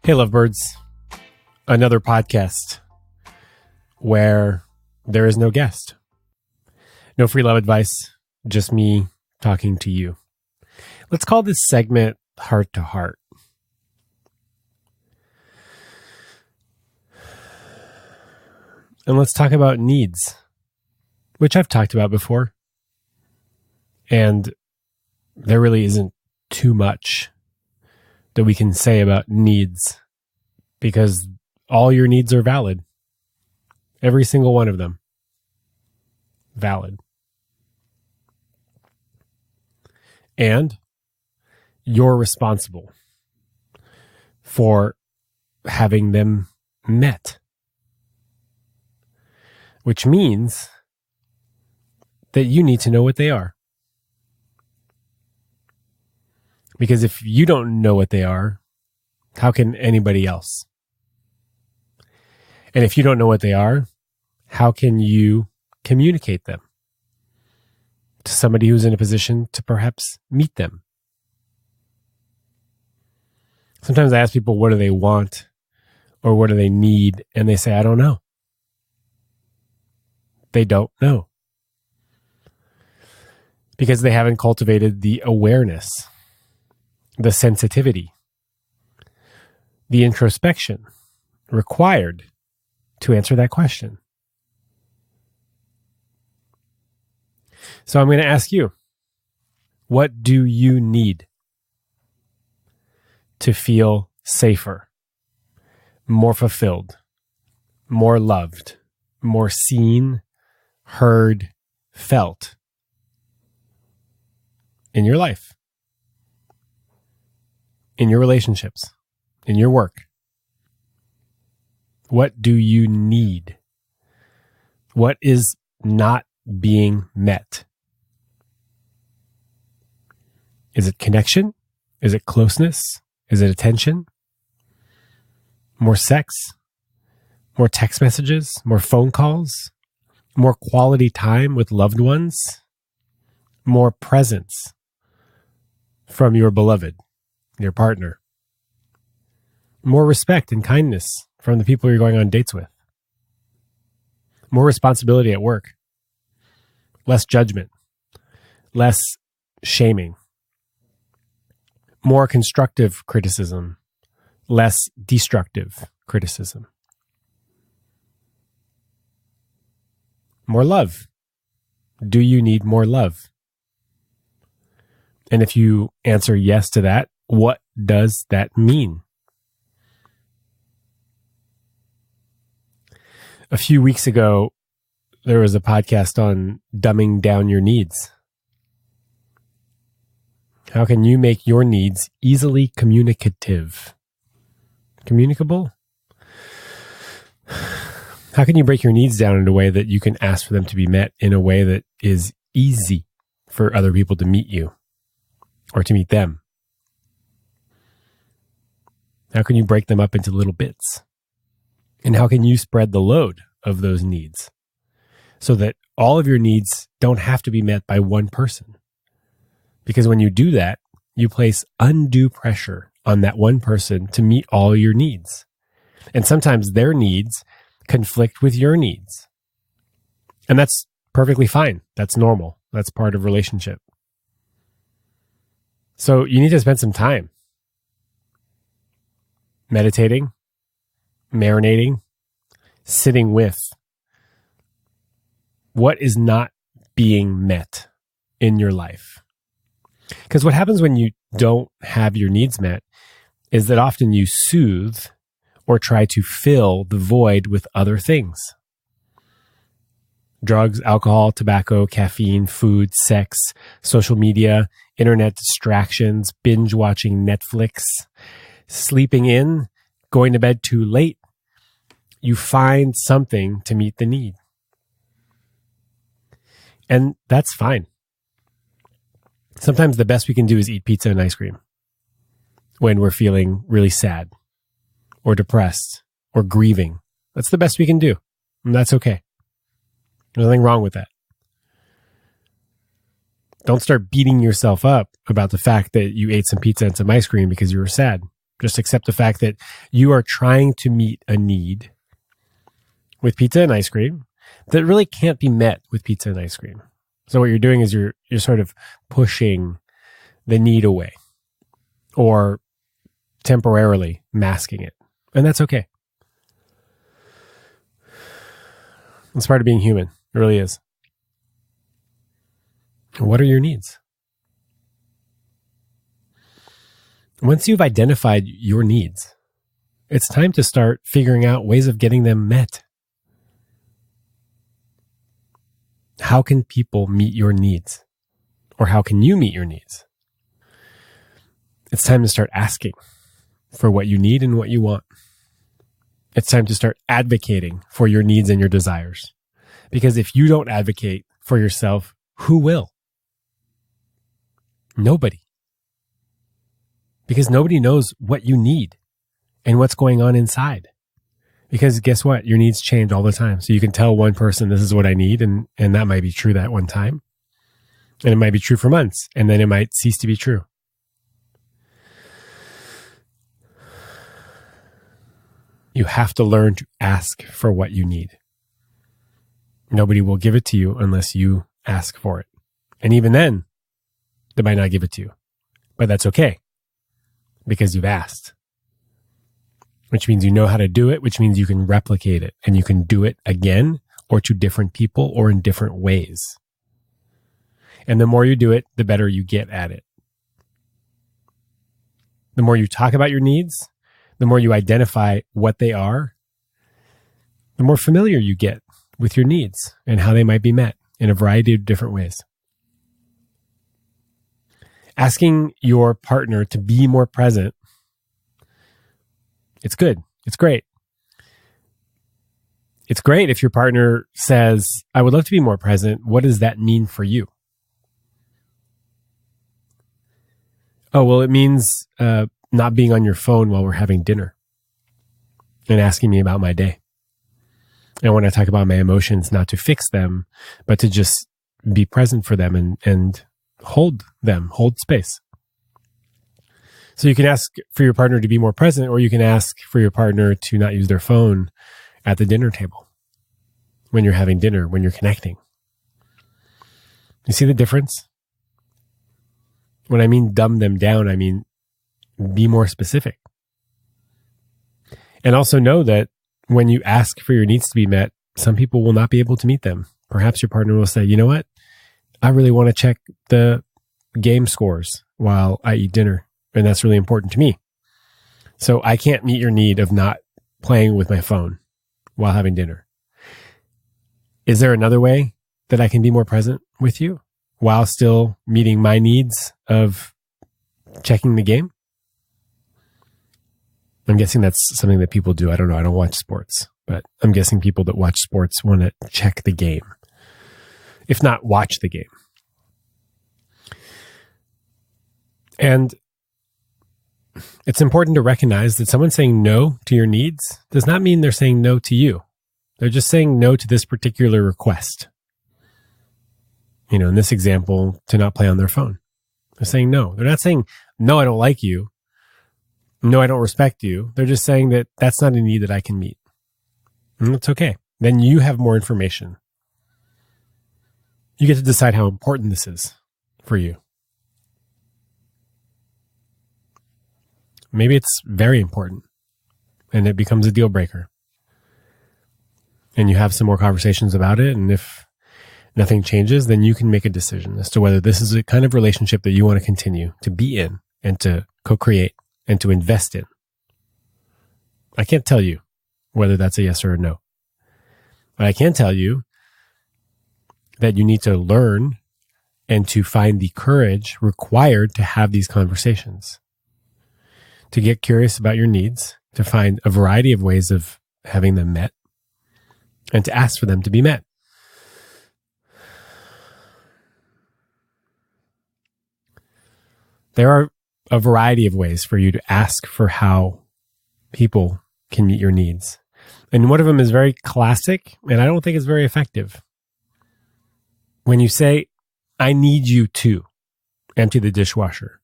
Hey, Lovebirds. Another podcast where there is no guest. No free love advice, just me talking to you. Let's call this segment Heart to Heart. And let's talk about needs, which I've talked about before. And there really isn't too much that we can say about needs because all your needs are valid. Every single one of them. Valid. And you're responsible for having them met. Which means that you need to know what they are. Because if you don't know what they are, how can anybody else? And if you don't know what they are, how can you communicate them to somebody who's in a position to perhaps meet them? Sometimes I ask people, what do they want or what do they need? And they say, I don't know. They don't know. Because they haven't cultivated the awareness, the sensitivity, the introspection required to answer that question. So I'm going to ask you, what do you need to feel safer, more fulfilled, more loved, more seen, heard, felt in your life? In your relationships, in your work? What do you need? What is not being met? Is it connection? Is it closeness? Is it attention? More sex? More text messages? More phone calls? More quality time with loved ones? More presence from your beloved? Your partner? More respect and kindness from the people you're going on dates with? More responsibility at work? Less judgment? Less shaming? More constructive criticism? Less destructive criticism? More love? Do you need more love? And if you answer yes to that, what does that mean? A few weeks ago, there was a podcast on dumbing down your needs. How can you make your needs easily communicative? Communicable? How can you break your needs down in a way that you can ask for them to be met in a way that is easy for other people to meet you or to meet them? How can you break them up into little bits? And how can you spread the load of those needs so that all of your needs don't have to be met by one person? Because when you do that, you place undue pressure on that one person to meet all your needs. And sometimes their needs conflict with your needs. And that's perfectly fine. That's normal. That's part of relationship. So you need to spend some time meditating, marinating, sitting with what is not being met in your life. Because what happens when you don't have your needs met is that often you soothe or try to fill the void with other things. Drugs, alcohol, tobacco, caffeine, food, sex, social media, internet distractions, binge watching Netflix, sleeping in, going to bed too late. You find something to meet the need. And that's fine. Sometimes the best we can do is eat pizza and ice cream when we're feeling really sad or depressed or grieving. That's the best we can do. And that's okay. There's nothing wrong with that. Don't start beating yourself up about the fact that you ate some pizza and some ice cream because you were sad. Just accept the fact that you are trying to meet a need with pizza and ice cream that really can't be met with pizza and ice cream. So what you're doing is you're sort of pushing the need away or temporarily masking it. And that's okay. It's part of being human. It really is. What are your needs? Once you've identified your needs, it's time to start figuring out ways of getting them met. How can people meet your needs? Or how can you meet your needs? It's time to start asking for what you need and what you want. It's time to start advocating for your needs and your desires. Because if you don't advocate for yourself, who will? Nobody. Because nobody knows what you need and what's going on inside. Because guess what? Your needs change all the time. So you can tell one person, this is what I need, and that might be true that one time. And it might be true for months, and then it might cease to be true. You have to learn to ask for what you need. Nobody will give it to you unless you ask for it. And even then, they might not give it to you. But that's okay, because you've asked. Which means you know how to do it, which means you can replicate it, and you can do it again or to different people or in different ways. And the more you do it, the better you get at it. The more you talk about your needs, the more you identify what they are, the more familiar you get with your needs and how they might be met in a variety of different ways. Asking your partner to be more present, it's good. It's great. It's great if your partner says, I would love to be more present. What does that mean for you? Oh, well, it means not being on your phone while we're having dinner and asking me about my day. And when I talk about my emotions, not to fix them, but to just be present for them and hold them, hold space. So you can ask for your partner to be more present, or you can ask for your partner to not use their phone at the dinner table when you're having dinner, when you're connecting. You see the difference? When I mean dumb them down, I mean be more specific. And also know that when you ask for your needs to be met, some people will not be able to meet them. Perhaps your partner will say, you know what? I really want to check the game scores while I eat dinner. And that's really important to me. So I can't meet your need of not playing with my phone while having dinner. Is there another way that I can be more present with you while still meeting my needs of checking the game? I'm guessing that's something that people do. I don't know. I don't watch sports, but I'm guessing people that watch sports want to check the game, if not watch the game. And it's important to recognize that someone saying no to your needs does not mean they're saying no to you. They're just saying no to this particular request. You know, in this example, to not play on their phone. They're saying no. They're not saying, no, I don't like you. No, I don't respect you. They're just saying that that's not a need that I can meet. And it's okay. Then you have more information. You get to decide how important this is for you. Maybe it's very important and it becomes a deal breaker. And you have some more conversations about it. And if nothing changes, then you can make a decision as to whether this is a kind of relationship that you want to continue to be in and to co-create and to invest in. I can't tell you whether that's a yes or a no. But I can tell you that you need to learn and to find the courage required to have these conversations. To get curious about your needs, to find a variety of ways of having them met, and to ask for them to be met. There are a variety of ways for you to ask for how people can meet your needs. And one of them is very classic, and I don't think it's very effective. When you say, I need you to empty the dishwasher,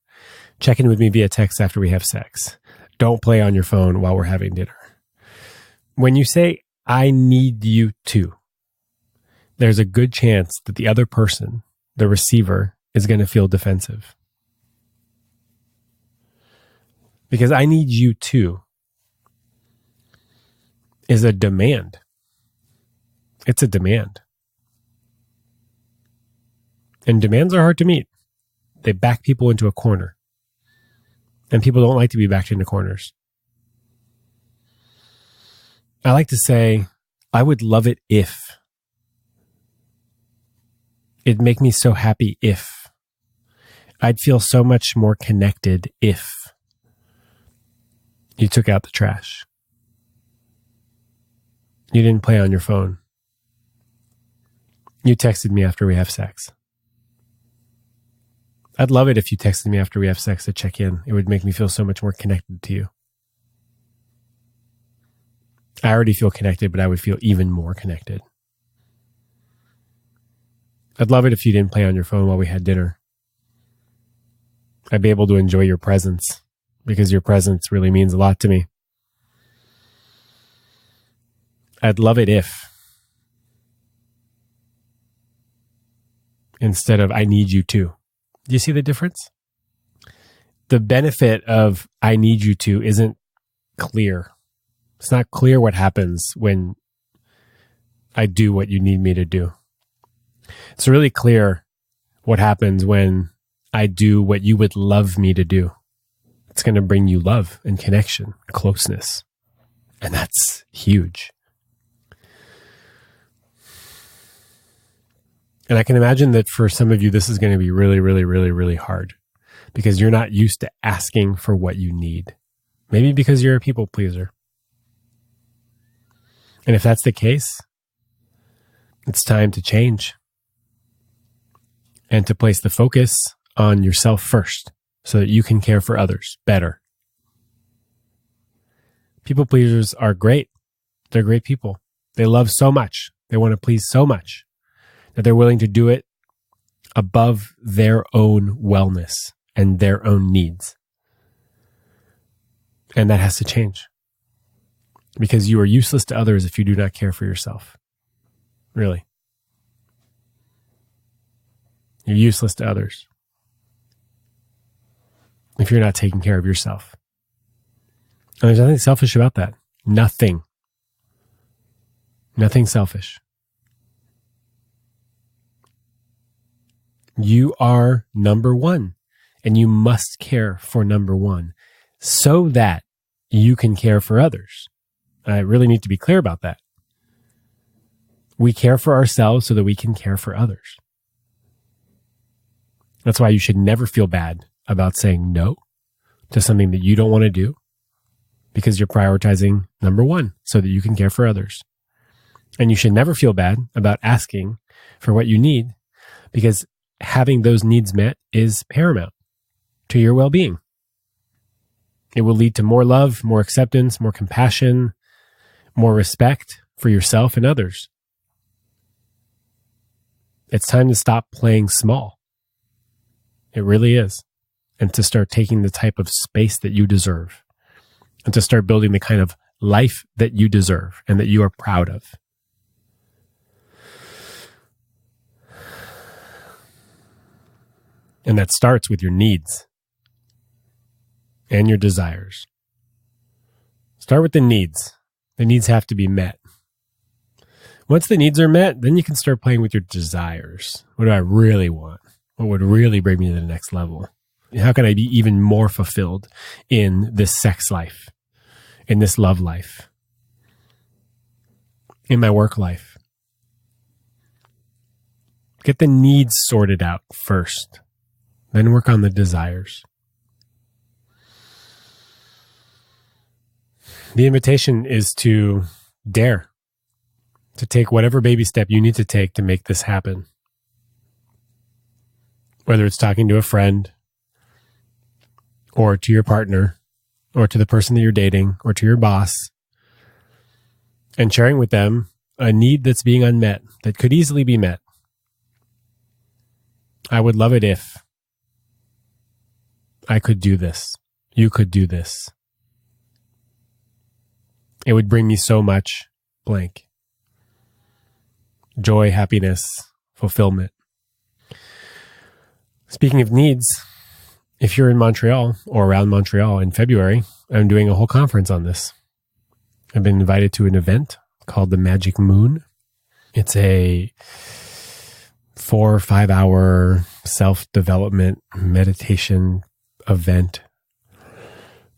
check in with me via text after we have sex. don't play on your phone while we're having dinner. When you say, I need you to, there's a good chance that the other person, the receiver, is going to feel defensive. Because I need you to is a demand. It's a demand. And demands are hard to meet. They back people into a corner. And people don't like to be backed into corners. I like to say, I would love it if. It'd make me so happy if. I'd feel so much more connected if you took out the trash. You didn't play on your phone. You texted me after we have sex. I'd love it if you texted me after we have sex to check in. It would make me feel so much more connected to you. I already feel connected, but I would feel even more connected. I'd love it if you didn't play on your phone while we had dinner. I'd be able to enjoy your presence because your presence really means a lot to me. I'd love it if, instead of I need you to. Do you see the difference? The benefit of I need you to isn't clear. It's not clear what happens when I do what you need me to do. It's really clear what happens when I do what you would love me to do. It's going to bring you love and connection, closeness. And that's huge. And I can imagine that for some of you, this is going to be really, really, really, really hard because you're not used to asking for what you need. Maybe because you're a people pleaser. And if that's the case, it's time to change and to place the focus on yourself first so that you can care for others better. People pleasers are great. They're great people. They love so much. They want to please so much that they're willing to do it above their own wellness and their own needs. And that has to change. Because you are useless to others if you do not care for yourself. Really. You're useless to others if you're not taking care of yourself. And there's nothing selfish about that. Nothing. Nothing selfish. You are number one, and you must care for number one so that you can care for others. I really need to be clear about that. We care for ourselves so that we can care for others. That's why you should never feel bad about saying no to something that you don't want to do because you're prioritizing number one so that you can care for others. And you should never feel bad about asking for what you need because having those needs met is paramount to your well-being. It will lead to more love, more acceptance, more compassion, more respect for yourself and others. It's time to stop playing small. It really is. And to start taking the type of space that you deserve. And to start building the kind of life that you deserve and that you are proud of. And that starts with your needs and your desires. Start with the needs. The needs have to be met. Once the needs are met, then you can start playing with your desires. What do I really want? What would really bring me to the next level? How can I be even more fulfilled in this sex life, in this love life, in my work life? Get the needs sorted out first. Then work on the desires. The invitation is to dare, to take whatever baby step you need to take to make this happen. Whether it's talking to a friend, or to your partner, or to the person that you're dating, or to your boss, and sharing with them a need that's being unmet, that could easily be met. I would love it if I could do this. You could do this. It would bring me so much blank. Joy, happiness, fulfillment. Speaking of needs, if you're in Montreal or around Montreal in February, I'm doing a whole conference on this. I've been invited to an event called the Magic Moon. It's a 4 or 5 hour self-development meditation event.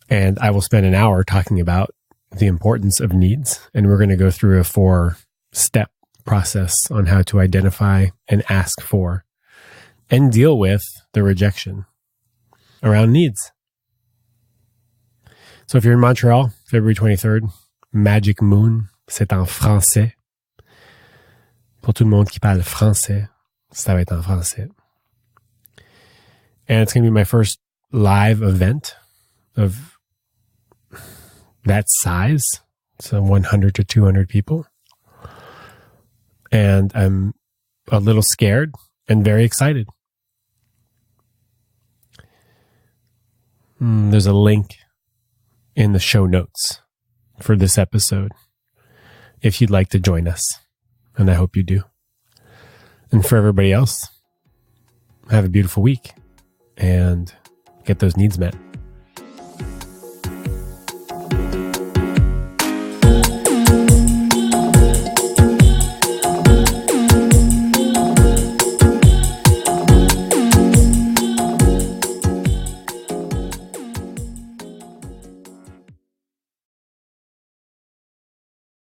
And I will spend an hour talking about the importance of needs. And we're going to go through a 4-step process on how to identify and ask for and deal with the rejection around needs. So if you're in Montreal, February 23rd, Magic Moon, c'est en français. Pour tout le monde qui parle français, ça va être en français. And it's going to be my first live event of that size. So 100 to 200 people. And I'm a little scared and very excited. There's a link in the show notes for this episode if you'd like to join us. And I hope you do. And for everybody else, have a beautiful week and get those needs met.